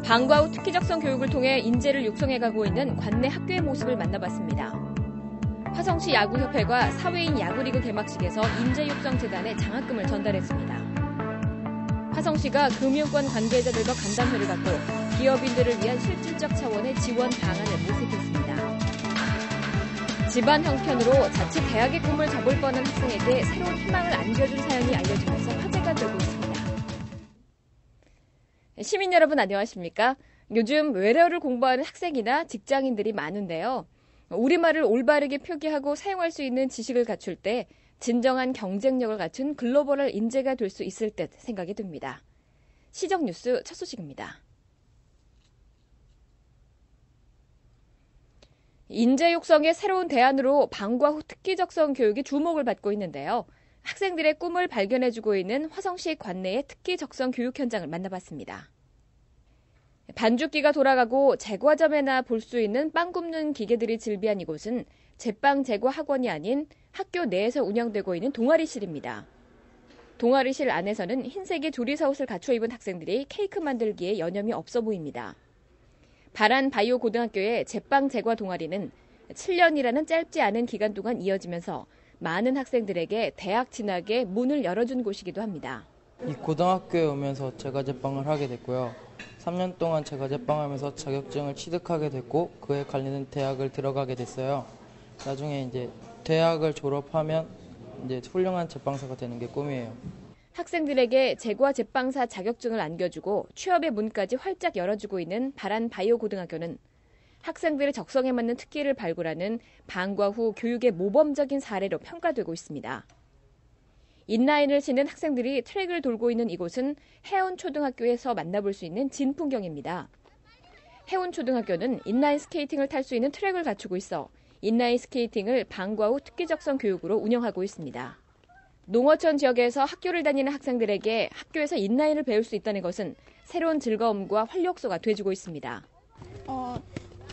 방과 후 특기적성 교육을 통해 인재를 육성해가고 있는 관내 학교의 모습을 만나봤습니다. 화성시 야구협회가 사회인 야구리그 개막식에서 인재육성재단에 장학금을 전달했습니다. 화성시가 금융권 관계자들과 간담회를 갖고 기업인들을 위한 실질적 차원의 지원 방안을 모색했습니다. 집안 형편으로 자칫 대학의 꿈을 접을 뻔한 학생에게 새로운 희망을 안겨준 사연이 알려지면서 화제가 되고 있습니다. 시민 여러분 안녕하십니까? 요즘 외래어를 공부하는 학생이나 직장인들이 많은데요. 우리말을 올바르게 표기하고 사용할 수 있는 지식을 갖출 때 진정한 경쟁력을 갖춘 글로벌 인재가 될 수 있을 듯 생각이 듭니다. 시정 뉴스 첫 소식입니다. 인재 육성의 새로운 대안으로 방과 후 특기적성 교육이 주목을 받고 있는데요. 학생들의 꿈을 발견해주고 있는 화성시 관내의 특기적성 교육 현장을 만나봤습니다. 반죽기가 돌아가고 제과점에나 볼 수 있는 빵 굽는 기계들이 즐비한 이곳은 제빵 제과 학원이 아닌 학교 내에서 운영되고 있는 동아리실입니다. 동아리실 안에서는 흰색의 조리사 옷을 갖춰 입은 학생들이 케이크 만들기에 여념이 없어 보입니다. 바란 바이오 고등학교의 제빵 제과 동아리는 7년이라는 짧지 않은 기간 동안 이어지면서 많은 학생들에게 대학 진학의 문을 열어준 곳이기도 합니다. 이 고등학교에 오면서 제과 제빵을 하게 됐고요. 3년 동안 제과 제빵하면서 자격증을 취득하게 됐고 그에 관련된 대학을 들어가게 됐어요. 나중에 이제 대학을 졸업하면 이제 훌륭한 제빵사가 되는 게 꿈이에요. 학생들에게 제과 제빵사 자격증을 안겨주고 취업의 문까지 활짝 열어주고 있는 바란 바이오 고등학교는 학생들의 적성에 맞는 특기를 발굴하는 방과 후 교육의 모범적인 사례로 평가되고 있습니다. 인라인을 치는 학생들이 트랙을 돌고 있는 이곳은 해운초등학교에서 만나볼 수 있는 진풍경입니다. 해운초등학교는 인라인 스케이팅을 탈 수 있는 트랙을 갖추고 있어 인라인 스케이팅을 방과 후 특기적성 교육으로 운영하고 있습니다. 농어촌 지역에서 학교를 다니는 학생들에게 학교에서 인라인을 배울 수 있다는 것은 새로운 즐거움과 활력소가 돼주고 있습니다.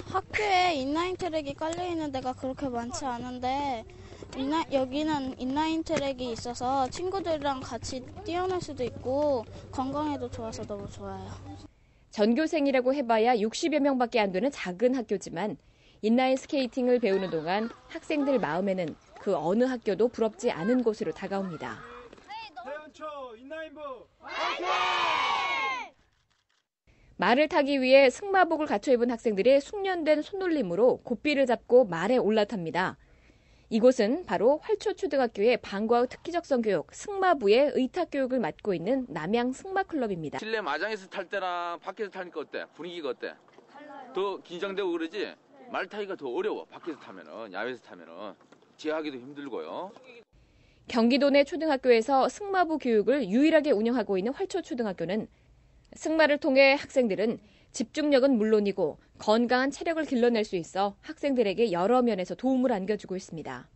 학교에 인라인 트랙이 깔려있는 데가 그렇게 많지 않은데 여기는 인라인 트랙이 있어서 친구들이랑 같이 뛰어놀 수도 있고 건강에도 좋아서 너무 좋아요. 전교생이라고 해봐야 60여 명밖에 안 되는 작은 학교지만 인라인 스케이팅을 배우는 동안 학생들 마음에는 그 어느 학교도 부럽지 않은 곳으로 다가옵니다. 해운초 인라인부 화이팅! 말을 타기 위해 승마복을 갖춰 입은 학생들의 숙련된 손놀림으로 고삐를 잡고 말에 올라탑니다. 이곳은 바로 활초초등학교의 방과 후 특기적성 교육 승마부의 의탁교육을 맡고 있는 남양 승마클럽입니다. 실내 마장에서 탈 때랑 밖에서 타니까 어때? 분위기가 어때? 달라요. 더 긴장되고 그러지? 네. 말 타기가 더 어려워. 밖에서 타면은, 야외에서 타면은 제하기도 힘들고요. 경기도 내 초등학교에서 승마부 교육을 유일하게 운영하고 있는 활초초등학교는 승마를 통해 학생들은 집중력은 물론이고 건강한 체력을 길러낼 수 있어 학생들에게 여러 면에서 도움을 안겨주고 있습니다.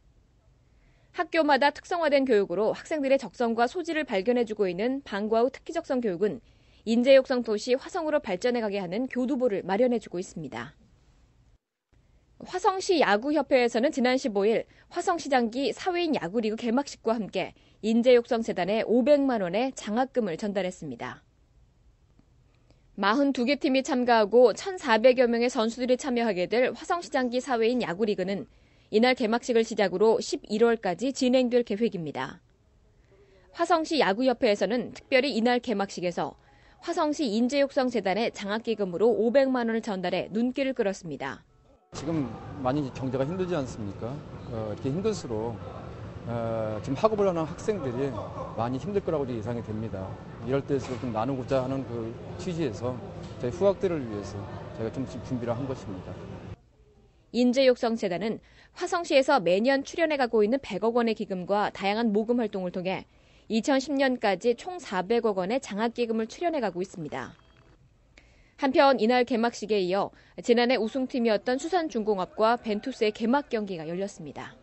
학교마다 특성화된 교육으로 학생들의 적성과 소질을 발견해주고 있는 방과 후 특기적성 교육은 인재육성 도시 화성으로 발전해가게 하는 교두보를 마련해주고 있습니다. 화성시 야구협회에서는 지난 15일 화성시장기 사회인 야구리그 개막식과 함께 인재육성재단에 500만 원의 장학금을 전달했습니다. 42개 팀이 참가하고 1,400여 명의 선수들이 참여하게 될 화성시장기 사회인 야구리그는 이날 개막식을 시작으로 11월까지 진행될 계획입니다. 화성시 야구협회에서는 특별히 이날 개막식에서 화성시 인재육성재단에 장학기금으로 500만 원을 전달해 눈길을 끌었습니다. 지금 많이 경제가 힘들지 않습니까? 이렇게 힘들수록 지금 학업을 하는 학생들이 많이 힘들 거라고 예상이 됩니다. 이럴 때일수록 좀 나누고자 하는 그 취지에서 저희 후학들을 위해서 저희가 좀 준비를 한 것입니다. 인재육성재단은 화성시에서 매년 출연해가고 있는 100억 원의 기금과 다양한 모금 활동을 통해 2010년까지 총 400억 원의 장학기금을 출연해가고 있습니다. 한편 이날 개막식에 이어 지난해 우승팀이었던 수산중공업과 벤투스의 개막 경기가 열렸습니다.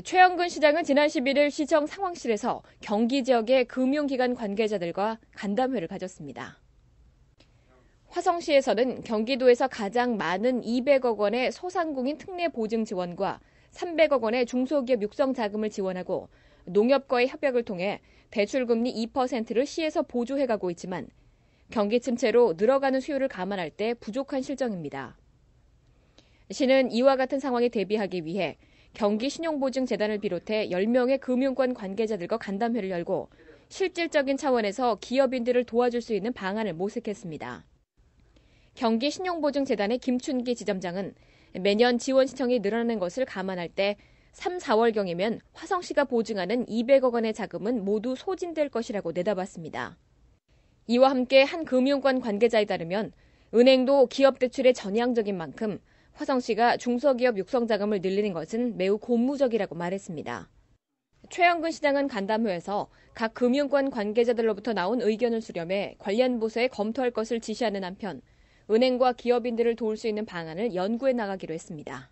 최영근 시장은 지난 11일 시청 상황실에서 경기 지역의 금융기관 관계자들과 간담회를 가졌습니다. 화성시에서는 경기도에서 가장 많은 200억 원의 소상공인 특례 보증 지원과 300억 원의 중소기업 육성 자금을 지원하고 농협과의 협약을 통해 대출금리 2%를 시에서 보조해가고 있지만 경기 침체로 늘어가는 수요를 감안할 때 부족한 실정입니다. 시는 이와 같은 상황에 대비하기 위해 경기신용보증재단을 비롯해 10명의 금융권 관계자들과 간담회를 열고 실질적인 차원에서 기업인들을 도와줄 수 있는 방안을 모색했습니다. 경기신용보증재단의 김춘기 지점장은 매년 지원 신청이 늘어나는 것을 감안할 때 3, 4월경이면 화성시가 보증하는 200억 원의 자금은 모두 소진될 것이라고 내다봤습니다. 이와 함께 한 금융권 관계자에 따르면 은행도 기업 대출에 전향적인 만큼 화성시가 중소기업 육성자금을 늘리는 것은 매우 고무적이라고 말했습니다. 최영근 시장은 간담회에서 각 금융권 관계자들로부터 나온 의견을 수렴해 관련 부서에 검토할 것을 지시하는 한편 은행과 기업인들을 도울 수 있는 방안을 연구해 나가기로 했습니다.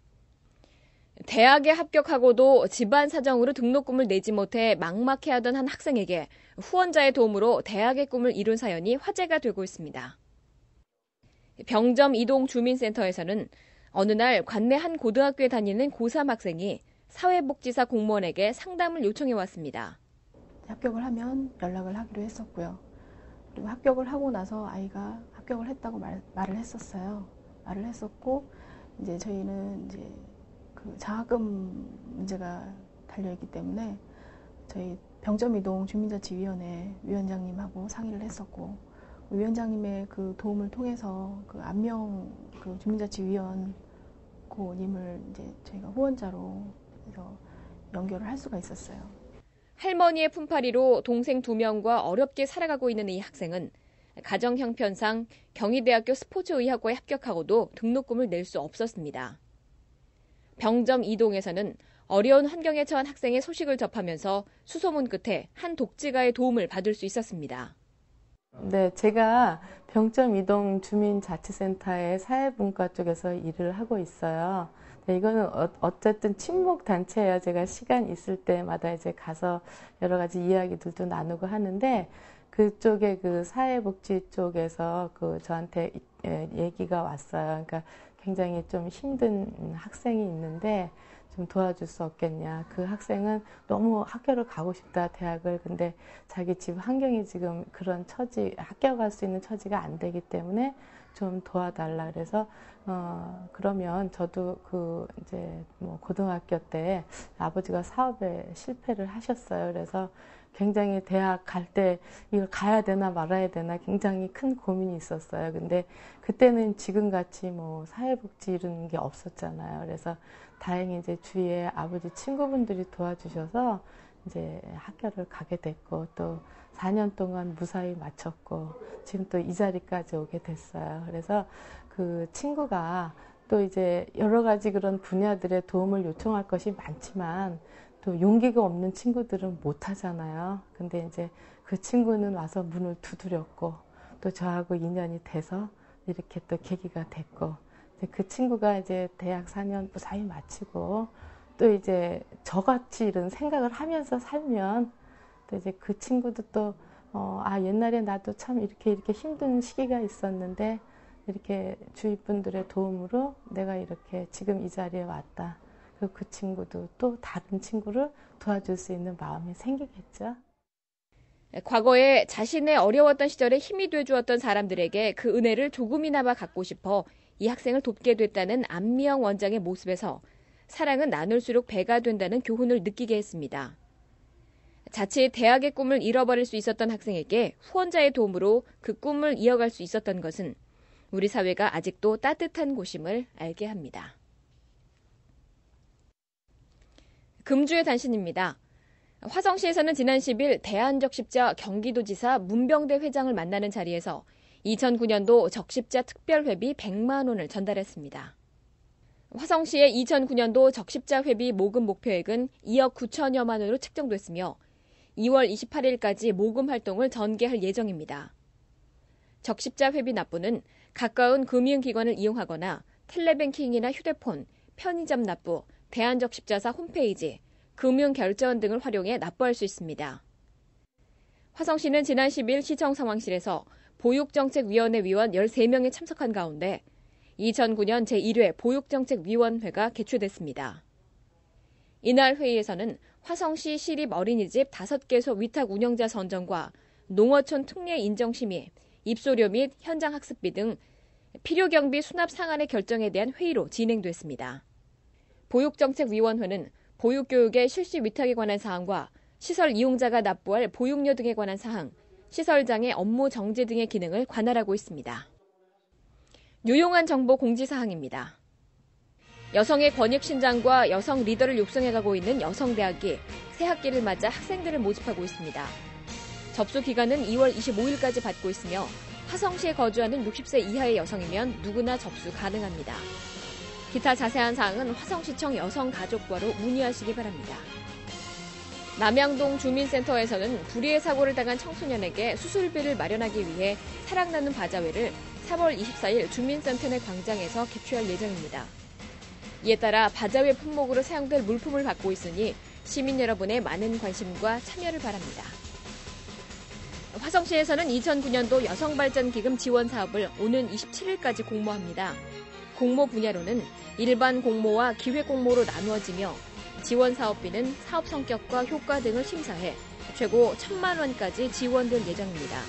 대학에 합격하고도 집안 사정으로 등록금을 내지 못해 막막해하던 한 학생에게 후원자의 도움으로 대학의 꿈을 이룬 사연이 화제가 되고 있습니다. 병점 이동 주민센터에서는 어느 날 관내 한 고등학교에 다니는 고3 학생이 사회복지사 공무원에게 상담을 요청해 왔습니다. 합격을 하면 연락을 하기로 했었고요. 그리고 합격을 하고 나서 아이가 합격을 했다고 말을 했었어요. 말을 했었고, 이제 저희는 이제 그 장학금 문제가 달려있기 때문에 저희 병점이동 주민자치위원회 위원장님하고 상의를 했었고, 위원장님의 그 도움을 통해서 그 안명 그 주민자치위원 고님을 이제 저희가 후원자로 해서 연결을 할 수가 있었어요. 할머니의 품팔이로 동생 2명과 어렵게 살아가고 있는 이 학생은 가정 형편상 경희대학교 스포츠의학과에 합격하고도 등록금을 낼 수 없었습니다. 병점 이동에서는 어려운 환경에 처한 학생의 소식을 접하면서 수소문 끝에 한 독지가의 도움을 받을 수 있었습니다. 네, 제가 병점 이동 주민자치센터의 사회분과 쪽에서 일을 하고 있어요. 네, 이거는 어쨌든 친목 단체예요. 제가 시간 있을 때마다 이제 가서 여러 가지 이야기들도 나누고 하는데 그쪽에 그 사회복지 쪽에서 그 저한테 얘기가 왔어요. 그러니까 굉장히 좀 힘든 학생이 있는데 좀 도와줄 수 없겠냐. 그 학생은 너무 학교를 가고 싶다, 대학을. 근데 자기 집 환경이 지금 그런 처지, 합격할 수 있는 처지가 안 되기 때문에 좀 도와달라. 그래서, 그러면 저도 이제 고등학교 때 아버지가 사업에 실패를 하셨어요. 그래서 굉장히 대학 갈 때 이걸 가야 되나 말아야 되나 굉장히 큰 고민이 있었어요. 근데 그때는 지금같이 사회복지 이런 게 없었잖아요. 그래서 다행히 이제 주위에 아버지 친구분들이 도와주셔서 이제 학교를 가게 됐고 또 4년 동안 무사히 마쳤고 지금 또 이 자리까지 오게 됐어요. 그래서 그 친구가 또 이제 여러 가지 그런 분야들의 도움을 요청할 것이 많지만 또 용기가 없는 친구들은 못 하잖아요. 근데 이제 그 친구는 와서 문을 두드렸고 또 저하고 인연이 돼서 이렇게 또 계기가 됐고 그 친구가 이제 대학 4년 무사히 마치고 또 이제 저같이 이런 생각을 하면서 살면 또 이제 그 친구도 또 옛날에 나도 참 이렇게 힘든 시기가 있었는데 이렇게 주위 분들의 도움으로 내가 이렇게 지금 이 자리에 왔다. 그 친구도 또 다른 친구를 도와줄 수 있는 마음이 생기겠죠. 과거에 자신의 어려웠던 시절에 힘이 돼주었던 사람들에게 그 은혜를 조금이나마 갖고 싶어 이 학생을 돕게 됐다는 안미영 원장의 모습에서 사랑은 나눌수록 배가 된다는 교훈을 느끼게 했습니다. 자칫 대학의 꿈을 잃어버릴 수 있었던 학생에게 후원자의 도움으로 그 꿈을 이어갈 수 있었던 것은 우리 사회가 아직도 따뜻한 곳임을 알게 합니다. 금주의 단신입니다. 화성시에서는 지난 10일 대한적십자 경기도지사 문병대 회장을 만나는 자리에서 2009년도 적십자 특별회비 100만 원을 전달했습니다. 화성시의 2009년도 적십자 회비 모금 목표액은 2억 9천여만 원으로 책정됐으며 2월 28일까지 모금 활동을 전개할 예정입니다. 적십자 회비 납부는 가까운 금융기관을 이용하거나 텔레뱅킹이나 휴대폰, 편의점 납부, 대한적십자사 홈페이지, 금융결제원 등을 활용해 납부할 수 있습니다. 화성시는 지난 10일 시청 상황실에서 보육정책위원회 위원 13명이 참석한 가운데 2009년 제1회 보육정책위원회가 개최됐습니다. 이날 회의에서는 화성시 시립 어린이집 5개소 위탁 운영자 선정과 농어촌 특례 인정 심의, 입소료 및 현장 학습비 등 필요 경비 수납 상한의 결정에 대한 회의로 진행됐습니다. 보육정책위원회는 보육교육의 실시 위탁에 관한 사항과 시설 이용자가 납부할 보육료 등에 관한 사항, 시설장의 업무 정지 등의 기능을 관할하고 있습니다. 유용한 정보 공지사항입니다. 여성의 권익 신장과 여성 리더를 육성해가고 있는 여성대학이 새 학기를 맞아 학생들을 모집하고 있습니다. 접수 기간은 2월 25일까지 받고 있으며 화성시에 거주하는 60세 이하의 여성이면 누구나 접수 가능합니다. 기타 자세한 사항은 화성시청 여성가족부로 문의하시기 바랍니다. 남양동 주민센터에서는 불의의 사고를 당한 청소년에게 수술비를 마련하기 위해 사랑 나눔 바자회를 3월 24일 주민센터 내 광장에서 개최할 예정입니다. 이에 따라 바자회 품목으로 사용될 물품을 받고 있으니 시민 여러분의 많은 관심과 참여를 바랍니다. 화성시에서는 2009년도 여성발전기금 지원 사업을 오는 27일까지 공모합니다. 공모 분야로는 일반 공모와 기획 공모로 나누어지며 지원 사업비는 사업 성격과 효과 등을 심사해 최고 1,000만 원까지 지원될 예정입니다.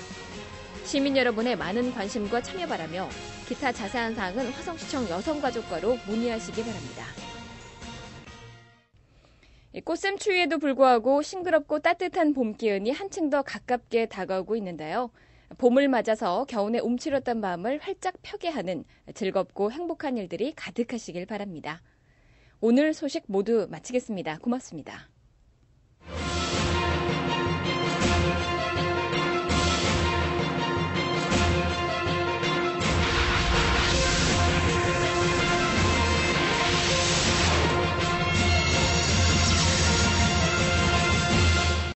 시민 여러분의 많은 관심과 참여 바라며 기타 자세한 사항은 화성시청 여성가족과로 문의하시기 바랍니다. 꽃샘 추위에도 불구하고 싱그럽고 따뜻한 봄 기운이 한층 더 가깝게 다가오고 있는데요. 봄을 맞아서 겨우내 움츠렸던 마음을 활짝 펴게 하는 즐겁고 행복한 일들이 가득하시길 바랍니다. 오늘 소식 모두 마치겠습니다. 고맙습니다.